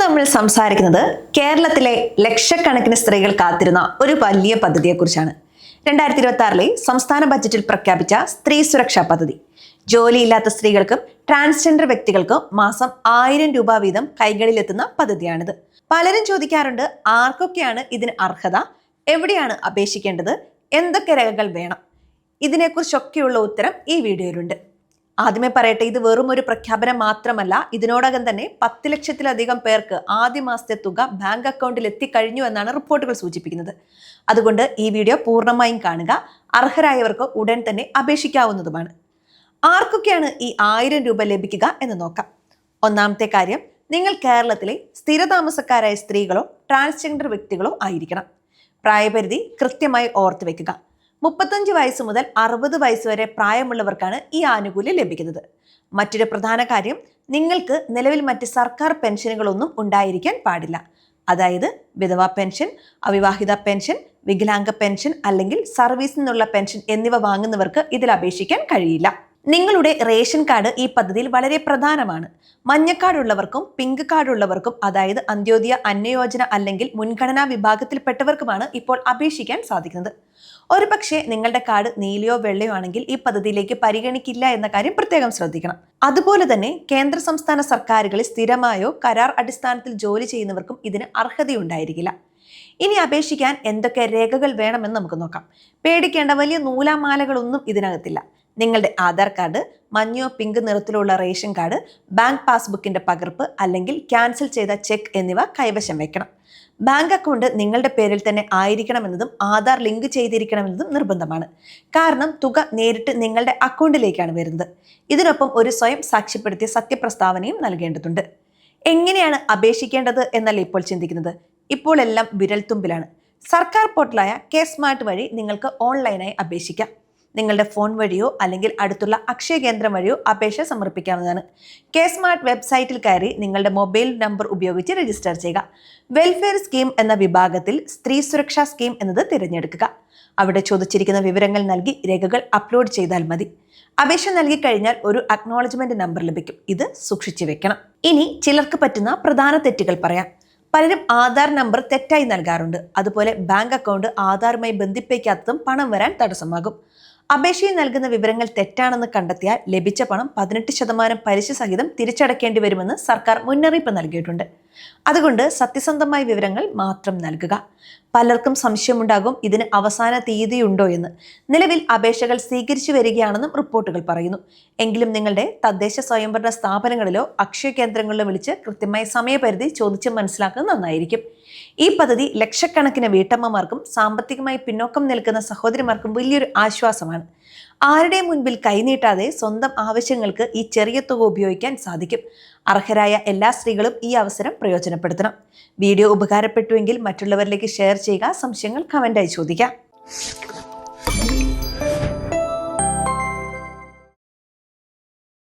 നമ്മൾ സംസാരിക്കുന്നത് കേരളത്തിലെ ലക്ഷക്കണക്കിന് സ്ത്രീകൾ കാത്തിരുന്ന ഒരു വലിയ പദ്ധതിയെക്കുറിച്ചാണ്. 2026 സംസ്ഥാന ബജറ്റിൽ പ്രഖ്യാപിച്ച സ്ത്രീ സുരക്ഷാ പദ്ധതി. ജോലിയില്ലാത്ത സ്ത്രീകൾക്കും ട്രാൻസ്ജെൻഡർ വ്യക്തികൾക്കും മാസം 1000 രൂപ വീതം കൈകളിലെത്തുന്ന പദ്ധതിയാണിത്. പലരും ചോദിക്കാറുണ്ട്, ആർക്കൊക്കെയാണ് ഇതിന് അർഹത, എവിടെയാണ് അപേക്ഷിക്കേണ്ടത്, എന്തൊക്കെ രേഖകൾ വേണം? ഇതിനെക്കുറിച്ചൊക്കെയുള്ള ഉത്തരം ഈ വീഡിയോയിലുണ്ട്. ആദ്യമേ പറയട്ടെ, ഇത് വെറും ഒരു പ്രഖ്യാപനം മാത്രമല്ല. ഇതിനോടകം തന്നെ 10 ലക്ഷത്തിലധികം പേർക്ക് ആദ്യ മാസത്തെ തുക ബാങ്ക് അക്കൗണ്ടിൽ എത്തിക്കഴിഞ്ഞു എന്നാണ് റിപ്പോർട്ടുകൾ സൂചിപ്പിക്കുന്നത്. അതുകൊണ്ട് ഈ വീഡിയോ പൂർണ്ണമായും കാണുക. അർഹരായവർക്ക് ഉടൻ തന്നെ അപേക്ഷിക്കാവുന്നതുമാണ്. ആർക്കൊക്കെയാണ് ഈ 1000 രൂപ ലഭിക്കുക എന്ന് നോക്കാം. ഒന്നാമത്തെ കാര്യം, നിങ്ങൾ കേരളത്തിലെ സ്ഥിരതാമസക്കാരായ സ്ത്രീകളോ ട്രാൻസ്ജെൻഡർ വ്യക്തികളോ ആയിരിക്കണം. പ്രായപരിധി കൃത്യമായി ഓർത്തു വെക്കുക. 35 വയസ്സ് മുതൽ 60 വയസ്സ് വരെ പ്രായമുള്ളവർക്കാണ് ഈ ആനുകൂല്യം ലഭിക്കുന്നത്. മറ്റൊരു പ്രധാന കാര്യം, നിങ്ങൾക്ക് നിലവിൽ മറ്റ് സർക്കാർ പെൻഷനുകളൊന്നും ഉണ്ടായിരിക്കാൻ പാടില്ല. അതായത് വിധവാ പെൻഷൻ, അവിവാഹിത പെൻഷൻ, വികലാംഗ പെൻഷൻ അല്ലെങ്കിൽ സർവീസിൽ നിന്നുള്ള പെൻഷൻ എന്നിവ വാങ്ങുന്നവർക്ക് ഇതിൽ അപേക്ഷിക്കാൻ കഴിയില്ല. നിങ്ങളുടെ റേഷൻ കാർഡ് ഈ പദ്ധതിയിൽ വളരെ പ്രധാനമാണ്. മഞ്ഞ കാർഡ് ഉള്ളവർക്കും പിങ്ക് കാർഡ് ഉള്ളവർക്കും, അതായത് അന്ത്യോദയ, അന്നയോജന അല്ലെങ്കിൽ മുൻഗണനാ വിഭാഗത്തിൽപ്പെട്ടവർക്കുമാണ് ഇപ്പോൾ അപേക്ഷിക്കാൻ സാധിക്കുന്നത്. ഒരു പക്ഷേ നിങ്ങളുടെ കാർഡ് നീലയോ വെള്ളയോ ആണെങ്കിൽ ഈ പദ്ധതിയിലേക്ക് പരിഗണിക്കില്ല എന്ന കാര്യം പ്രത്യേകം ശ്രദ്ധിക്കണം. അതുപോലെ തന്നെ കേന്ദ്ര സംസ്ഥാന സർക്കാരുകളിൽ സ്ഥിരമായോ കരാർ അടിസ്ഥാനത്തിൽ ജോലി ചെയ്യുന്നവർക്കും ഇതിന് അർഹതയുണ്ടായിരിക്കില്ല. ഇനി അപേക്ഷിക്കാൻ എന്തൊക്കെ രേഖകൾ വേണമെന്ന് നമുക്ക് നോക്കാം. പേടിക്കേണ്ട, വലിയ നൂലാമാലകളൊന്നും ഇതിനകത്തില്ല. നിങ്ങളുടെ ആധാർ കാർഡ്, മഞ്ഞയോ പിങ്ക് നിറത്തിലുള്ള റേഷൻ കാർഡ്, ബാങ്ക് പാസ്ബുക്കിന്റെ പകർപ്പ് അല്ലെങ്കിൽ ക്യാൻസൽ ചെയ്ത ചെക്ക് എന്നിവ കൈവശം വെക്കണം. ബാങ്ക് അക്കൗണ്ട് നിങ്ങളുടെ പേരിൽ തന്നെ ആയിരിക്കണമെന്നതും ആധാർ ലിങ്ക് ചെയ്തിരിക്കണമെന്നതും നിർബന്ധമാണ്. കാരണം തുക നേരിട്ട് നിങ്ങളുടെ അക്കൗണ്ടിലേക്കാണ് വരുന്നത്. ഇതിനൊപ്പം ഒരു സ്വയം സാക്ഷ്യപ്പെടുത്തിയ സത്യപ്രസ്താവനയും നൽകേണ്ടതുണ്ട്. എങ്ങനെയാണ് അപേക്ഷിക്കേണ്ടത് എന്നല്ല ഇപ്പോൾ ചിന്തിക്കുന്നത്. ഇപ്പോൾ എല്ലാം വിരൽത്തുമ്പിലാണ്. സർക്കാർ പോർട്ടലായ കെ-സ്മാർട്ട് വഴി നിങ്ങൾക്ക് ഓൺലൈനായി അപേക്ഷിക്കാം. നിങ്ങളുടെ ഫോൺ വഴിയോ അല്ലെങ്കിൽ അടുത്തുള്ള അക്ഷയ കേന്ദ്രം വഴിയോ അപേക്ഷ സമർപ്പിക്കാവുന്നതാണ്. കെ-സ്മാർട്ട് വെബ്സൈറ്റിൽ കയറി നിങ്ങളുടെ മൊബൈൽ നമ്പർ ഉപയോഗിച്ച് രജിസ്റ്റർ ചെയ്യുക. വെൽഫെയർ സ്കീം എന്ന വിഭാഗത്തിൽ സ്ത്രീ സുരക്ഷാ സ്കീം എന്നത് തിരഞ്ഞെടുക്കുക. അവിടെ ചോദിച്ചിരിക്കുന്ന വിവരങ്ങൾ നൽകി രേഖകൾ അപ്ലോഡ് ചെയ്താൽ മതി. അപേക്ഷ നൽകി കഴിഞ്ഞാൽ ഒരു അക്നോളജ്മെന്റ് നമ്പർ ലഭിക്കും. ഇത് സൂക്ഷിച്ചു വെക്കണം. ഇനി ചിലർക്ക് പറ്റുന്ന പ്രധാന തെറ്റുകൾ പറയാം. പലരും ആധാർ നമ്പർ തെറ്റായി നൽകാറുണ്ട്. അതുപോലെ ബാങ്ക് അക്കൗണ്ട് ആധാറുമായി ബന്ധിപ്പിക്കാത്തതും പണം വരാൻ തടസ്സമാകും. അപേക്ഷയിൽ നൽകുന്ന വിവരങ്ങൾ തെറ്റാണെന്ന് കണ്ടെത്തിയാൽ ലഭിച്ച പണം 18% പലിശ സഹിതം തിരിച്ചടക്കേണ്ടി വരുമെന്ന് സർക്കാർ മുന്നറിയിപ്പ് നൽകിയിട്ടുണ്ട്. അതുകൊണ്ട് സത്യസന്ധമായ വിവരങ്ങൾ മാത്രം നൽകുക. പലർക്കും സംശയമുണ്ടാകും, ഇതിന് അവസാന തീയതിയുണ്ടോ എന്ന്. നിലവിൽ അപേക്ഷകൾ സ്വീകരിച്ചു വരികയാണെന്നും റിപ്പോർട്ടുകൾ പറയുന്നു. എങ്കിലും നിങ്ങളുടെ തദ്ദേശ സ്വയംഭരണ സ്ഥാപനങ്ങളിലോ അക്ഷയ കേന്ദ്രങ്ങളിലോ വിളിച്ച് കൃത്യമായ സമയപരിധി ചോദിച്ച് മനസ്സിലാക്കുന്നത് നന്നായിരിക്കും. ഈ പദ്ധതി ലക്ഷക്കണക്കിന് വീട്ടമ്മമാർക്കും സാമ്പത്തികമായി പിന്നോക്കം നിൽക്കുന്ന സഹോദരിമാർക്കും വലിയൊരു ആശ്വാസമാണ്. ആരുടെയും മുൻപിൽ കൈനീട്ടാതെ സ്വന്തം ആവശ്യങ്ങൾക്ക് ഈ ചെറിയ തുക ഉപയോഗിക്കാൻ സാധിക്കും. അർഹരായ എല്ലാ സ്ത്രീകളും ഈ അവസരം പ്രയോജനപ്പെടുത്തണം. വീഡിയോ ഉപകാരപ്പെട്ടുവെങ്കിൽ മറ്റുള്ളവരിലേക്ക് ഷെയർ ചെയ്യുക. സംശയങ്ങൾ കമന്റായി ചോദിക്കാം.